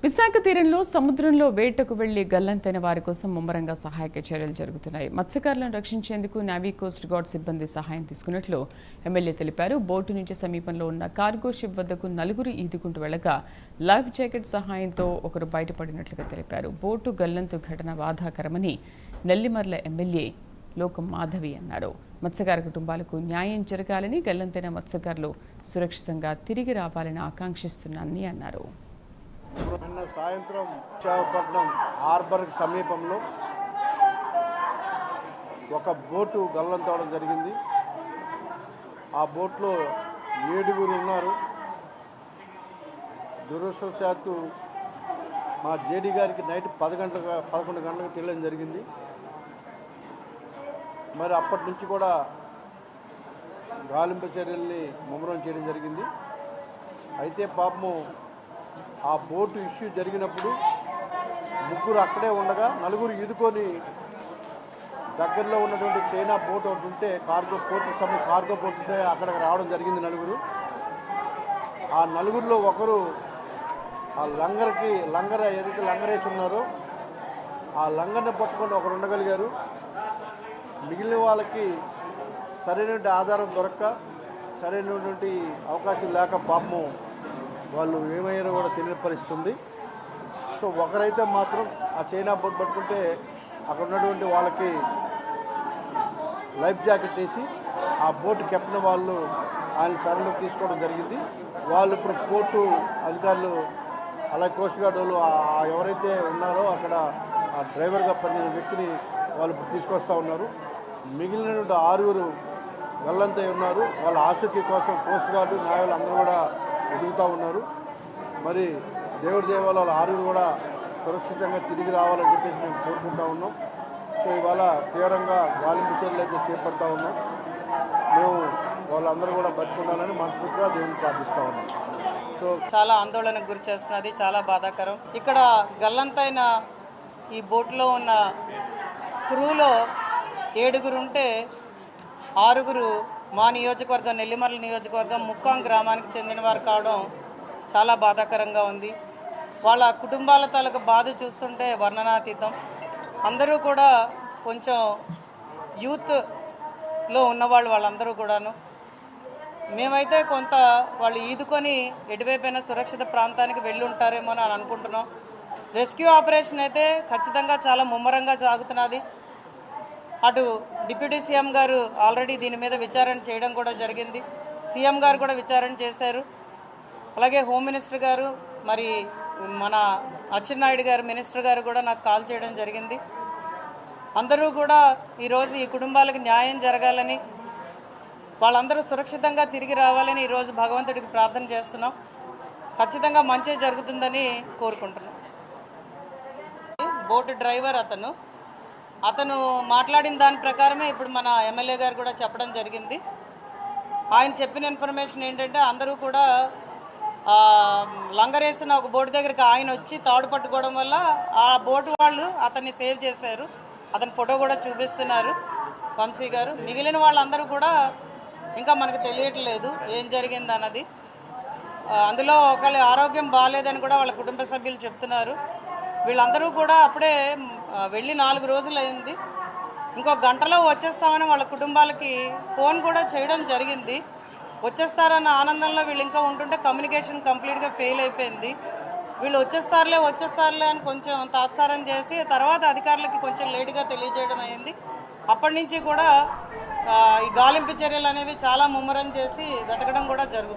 విశాఖ తీరంలో సముద్రంలో వేటకు వెళ్లి గల్లంతైన వారి కోసం ముమ్మరంగా సహాయక చర్యలు జరుగుతున్నాయి. మత్స్యకారులను రక్షించేందుకు నేవీ కోస్ట్ గార్డ్ సిబ్బంది సహాయం తీసుకున్నట్లు ఎమ్మెల్యే తెలిపారు. బోటు నుంచి సమీపంలో ఉన్న కార్గో షిప్ వద్దకు నలుగురు ఈదుకుంటూ వెళ్లగా లైఫ్ జాకెట్ సహాయంతో ఒకరు బయటపడినట్లుగా తెలిపారు. బోటు గల్లంతు ఘటన బాధాకరమని నెల్లిమర్ల ఎమ్మెల్యే లోకం మాధవి అన్నారు. మత్స్యకార కుటుంబాలకు న్యాయం జరగాలని, గల్లంతైన మత్స్యకారులు సురక్షితంగా తిరిగి రావాలని ఆకాంక్షిస్తున్నానని అన్నారు. నిన్న సాయంత్రం విశాఖపట్నం హార్బర్కి సమీపంలో ఒక బోటు గల్లంతవడం జరిగింది. ఆ బోట్లో 7 ఉన్నారు. దురదృష్టవశాత్తు మా జేడీ గారికి నైట్ 11 గంటలకు తెలియడం జరిగింది. మరి అప్పటి నుంచి కూడా గాలింపు చర్యల్ని ముమ్మరం చేయడం జరిగింది. అయితే పాపము ఆ బోటు ఇష్యూ జరిగినప్పుడు 3 అక్కడే ఉండగా 4 ఈదుకొని దగ్గరలో ఉన్నటువంటి చైనా బోట్ ఒకటి ఉంటే కార్గో పోర్ట్ ఉంటే అక్కడికి రావడం జరిగింది. 4 ఆ 4లో ఒకరు ఆ లంగర్ ఏదైతే లంగరేసి ఉన్నారో ఆ లంగర్ని పట్టుకొని ఒకరు ఉండగలిగారు. మిగిలిన వాళ్ళకి సరైనటువంటి ఆధారం దొరక్క, సరైనటువంటి అవకాశం లేక పాపము వాళ్ళు ఏమయ్యారో కూడా తెలియని పరిస్థితి ఉంది. సో ఒకరైతే మాత్రం ఆ చైనా బోట్ పట్టుకుంటే అక్కడ ఉన్నటువంటి వాళ్ళకి లైఫ్ జాకెట్ వేసి ఆ బోట్ కెప్టెన్ వాళ్ళు ఆయన సరలోకి తీసుకోవడం జరిగింది. వాళ్ళు ఇప్పుడు పోర్టు అధికారులు అలాగే కోస్ట్ గార్డ్ వాళ్ళు ఎవరైతే ఉన్నారో అక్కడ ఆ డ్రైవర్గా పనిచేసిన వ్యక్తిని వాళ్ళు ఇప్పుడు తీసుకొస్తూ ఉన్నారు. మిగిలినటువంటి 6 గల్లంతై ఉన్నారు. వాళ్ళ ఆసక్తి కోసం కోస్ట్ గార్డు న్యాయాలు అందరూ కూడా ఎదుగుతూ ఉన్నారు. మరి దేవుడి దేవాల 6 కూడా సురక్షితంగా తిరిగి రావాలని చెప్పేసి మేము కోరుకుంటూ ఉన్నాం. సో ఇవాళ తీవ్రంగా గాలింపు చర్యలు అయితే చేపడతా ఉన్నాం. మేము వాళ్ళందరూ కూడా బతుకుండాలని మనస్ఫూర్తిగా దేవుని ప్రార్థిస్తూ ఉన్నాం. సో చాలా ఆందోళనకు గురి చేస్తున్నది, చాలా బాధాకరం. ఇక్కడ గల్లంతైన ఈ బోట్లో ఉన్న క్రూలో 7 ఉంటే 6 మా నియోజకవర్గం నెల్లిమర్ల నియోజకవర్గం ముక్కాం గ్రామానికి చెందిన వారు కావడం చాలా బాధాకరంగా ఉంది. వాళ్ళ కుటుంబాల తాలూకు బాధ చూస్తుంటే వర్ణనాతీతం. అందరూ కూడా కొంచెం యూత్లో ఉన్నవాళ్ళు వాళ్ళందరూ కూడాను. మేమైతే కొంత వాళ్ళు ఈదుకొని ఎటువైపోయినా సురక్షిత ప్రాంతానికి వెళ్ళి ఉంటారేమో అని అనుకుంటున్నాం. రెస్క్యూ ఆపరేషన్ అయితే ఖచ్చితంగా చాలా ముమ్మరంగా సాగుతున్నది. అటు డిప్యూటీ సీఎం గారు ఆల్రెడీ దీని మీద విచారణ చేయడం కూడా జరిగింది. సీఎం గారు కూడా విచారణ చేశారు. అలాగే హోమ్ మినిస్టర్ గారు, మరి మన అచ్చెన్నాయుడు గారు మినిస్టర్ గారు కూడా నాకు కాల్ చేయడం జరిగింది. అందరూ కూడా ఈరోజు ఈ కుటుంబాలకు న్యాయం జరగాలని, వాళ్ళందరూ సురక్షితంగా తిరిగి రావాలని ఈరోజు భగవంతుడికి ప్రార్థన చేస్తున్నాం. ఖచ్చితంగా మంచి జరుగుతుందని కోరుకుంటున్నాం. బోటు డ్రైవర్ అతను మాట్లాడిన దాని ప్రకారమే ఇప్పుడు మన ఎమ్మెల్యే గారు కూడా చెప్పడం జరిగింది. ఆయన చెప్పిన ఇన్ఫర్మేషన్ ఏంటంటే అందరూ కూడా లంగరేసిన ఒక బోటు దగ్గరికి ఆయన వచ్చి తాడు పట్టుకోవడం వల్ల ఆ బోటు వాళ్ళు అతన్ని సేవ్ చేశారు. అతని ఫోటో కూడా చూపిస్తున్నారు వంశీ గారు. మిగిలిన వాళ్ళందరూ కూడా ఇంకా మనకు తెలియట్లేదు ఏం జరిగింది అన్నది. అందులో ఒకళ్ళ ఆరోగ్యం బాగాలేదని కూడా వాళ్ళ కుటుంబ సభ్యులు చెప్తున్నారు. వీళ్ళందరూ కూడా అప్పుడే వెళ్ళి 4 రోజులు అయింది. ఇంకో గంటలో వచ్చేస్తామని వాళ్ళ కుటుంబాలకి ఫోన్ కూడా చేయడం జరిగింది. వచ్చేస్తారన్న ఆనందంలో వీళ్ళు ఇంకా ఉంటుంటే కమ్యూనికేషన్ కంప్లీట్గా ఫెయిల్ అయిపోయింది. వీళ్ళు వచ్చేస్తారులే అని కొంచెం తాత్సారం చేసి తర్వాత అధికారులకి కొంచెం లేటుగా తెలియజేయడం అయింది. అప్పటి నుంచి కూడా ఈ గాలింపు చర్యలు అనేవి చాలా ముమ్మరం చేసి వెతకడం కూడా జరుగుతుంది.